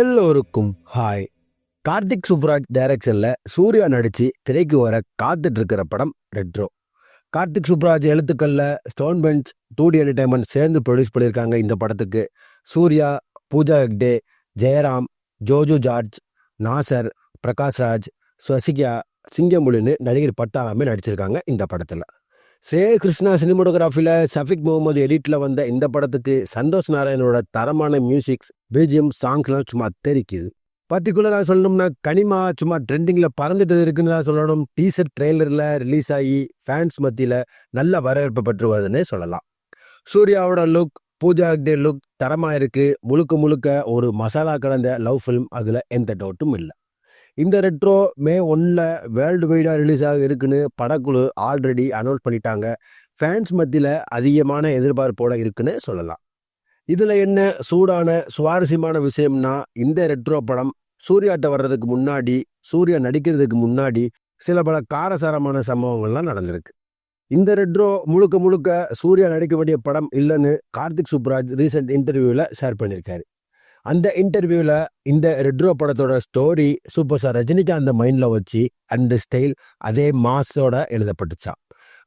எல்லோருக்கும் ஹாய். கார்த்திக் சுப்ராஜ் டைரக்ஷன்ல சூர்யா நடிச்சு திரைக்கு வர காத்துட்டு இருக்கிற படம் ரெட்ரோ. கார்த்திக் சுப்ராஜ் எழுத்துக்கள்ல ஸ்டோன் பெஞ்ச் 2D என்டர்டைன்மெண்ட் சேர்ந்து ப்ரொடியூஸ் பண்ணியிருக்காங்க. இந்த படத்துக்கு சூர்யா, பூஜா ஹெக்டே, ஜெயராம், ஜோஜு ஜார்ஜ், நாசர், பிரகாஷ்ராஜ், ஸ்வசிகா, சிங்கமுலின்னு நடிகர் பட்டாளமே நடிச்சிருக்காங்க இந்த படத்தில். கிருஷ்ணா சினிமோட்டோகிராஃபியில் சஃபிக் முகமது எடிட்டில் வந்த இந்த படத்துக்கு சந்தோஷ் நாராயணோட தரமான மியூசிக்ஸ், பிஜிஎம், சாங்ஸ்லாம் சும்மா தெரிக்குது. பர்டிகுலராக சொல்லணும்னா கனிமா சும்மா ட்ரெண்டிங்கில் பறந்துட்டு இருக்குன்னு தான் சொல்லணும். டீசர் ட்ரெய்லரில் ரிலீஸ் ஆகி ஃபேன்ஸ் மத்தியில் நல்ல வரவேற்பு பெற்று வருதுன்னே சொல்லலாம். சூர்யாவோட லுக், பூஜா ஹெக்டே லுக் தரமாக இருக்குது. முழுக்க முழுக்க ஒரு மசாலா கலந்த லவ் ஃபிலிம், அதில் எந்த டவுட்டும் இல்லை. இந்த ரெட்ரோ மே 1 வேர்ல்டு வைடாக ரிலீஸ் ஆக இருக்குன்னு படக்குழு ஆல்ரெடி அனௌன்ஸ் பண்ணிட்டாங்க. ஃபேன்ஸ் மத்தியில் அதிகமான எதிர்பார்ப்போடு இருக்குன்னு சொல்லலாம். இதில் என்ன சூடான சுவாரஸ்யமான விஷயம்னா, இந்த ரெட்ரோ படம் சூர்யாட்ட வர்றதுக்கு முன்னாடி, சூர்யா நடிக்கிறதுக்கு முன்னாடி சில பல காரசாரமான சம்பவங்கள்லாம் நடந்திருக்கு. இந்த ரெட்ரோ முழுக்க முழுக்க சூர்யா நடிக்க வேண்டிய படம் இல்லைன்னு கார்த்திக் சுப்ராஜ் ரீசெண்ட் இன்டர்வியூவில் ஷேர் பண்ணியிருக்காரு. அந்த இன்டர்வியூவில் இந்த ரெட்ரோ படத்தோட ஸ்டோரி சூப்பர் ஸ்டார் ரஜினிகாந்த் மைண்டில் வச்சு அந்த ஸ்டைல் அதே மாஸோட எழுதப்பட்டுச்சான்.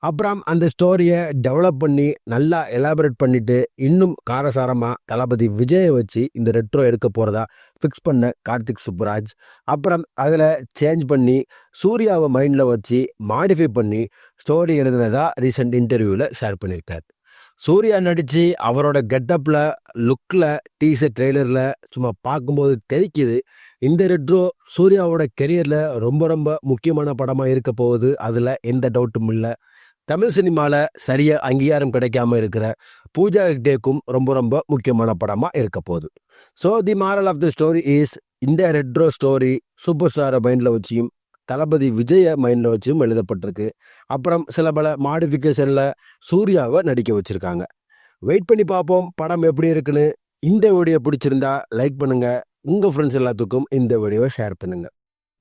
அப்புறம் அந்த ஸ்டோரியை டெவலப் பண்ணி நல்லா எலாபரேட் பண்ணிட்டு இன்னும் காரசாரமாக தளபதி விஜயை வச்சு இந்த ரெட்ரோ எடுக்க போகிறதா ஃபிக்ஸ் பண்ண கார்த்திக் சுப்ராஜ், அப்புறம் அதில் சேஞ்ச் பண்ணி சூர்யாவை மைண்டில் வச்சு மாடிஃபை பண்ணி ஸ்டோரி எழுதுனதா ரீசெண்ட் இன்டர்வியூவில் ஷேர் பண்ணியிருக்காரு. சூர்யா நடித்து அவரோட கெட்டப்பில், லுக்கில், டீசர் ட்ரெய்லரில் சும்மா பார்க்கும்போது தெரிக்குது. இந்த ரெட்ரோ சூர்யாவோட கெரியரில் ரொம்ப ரொம்ப முக்கியமான படமாக இருக்க போகுது. அதில் எந்த டவுட்டும் இல்லை. தமிழ் சினிமாவில் சரியாக அங்கீகாரம் கிடைக்காம இருக்கிற பூஜா ஹெக்டேக்கும் ரொம்ப ரொம்ப முக்கியமான படமாக இருக்க போகுது. So the moral of the story is, இந்த ரெட்ரோ ஸ்டோரி சூப்பர் ஸ்டாரை மைண்டில் வச்சியும் தளபதி விஜயை மைண்டில் வச்சும் எழுதப்பட்டிருக்கு. அப்புறம் சில பல மாடிஃபிகேஷனில் சூர்யாவை நடிக்க வச்சுருக்காங்க. வெயிட் பண்ணி பார்ப்போம் படம் எப்படி இருக்குன்னு. இந்த வீடியோ பிடிச்சிருந்தா லைக் பண்ணுங்கள். உங்கள் ஃப்ரெண்ட்ஸ் எல்லாத்துக்கும் இந்த வீடியோவை ஷேர் பண்ணுங்கள்.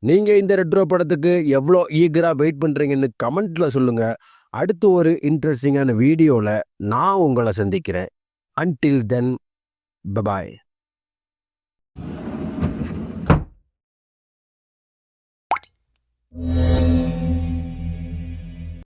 நீங்கள் இந்த ரெட்ரோ படத்துக்கு எவ்வளோ ஈகராக வெயிட் பண்ணுறீங்கன்னு கமெண்ட்டில் சொல்லுங்கள். அடுத்து ஒரு இன்ட்ரெஸ்டிங்கான வீடியோவில் நான் உங்களை சந்திக்கிறேன். Until then, bye bye. Yeah.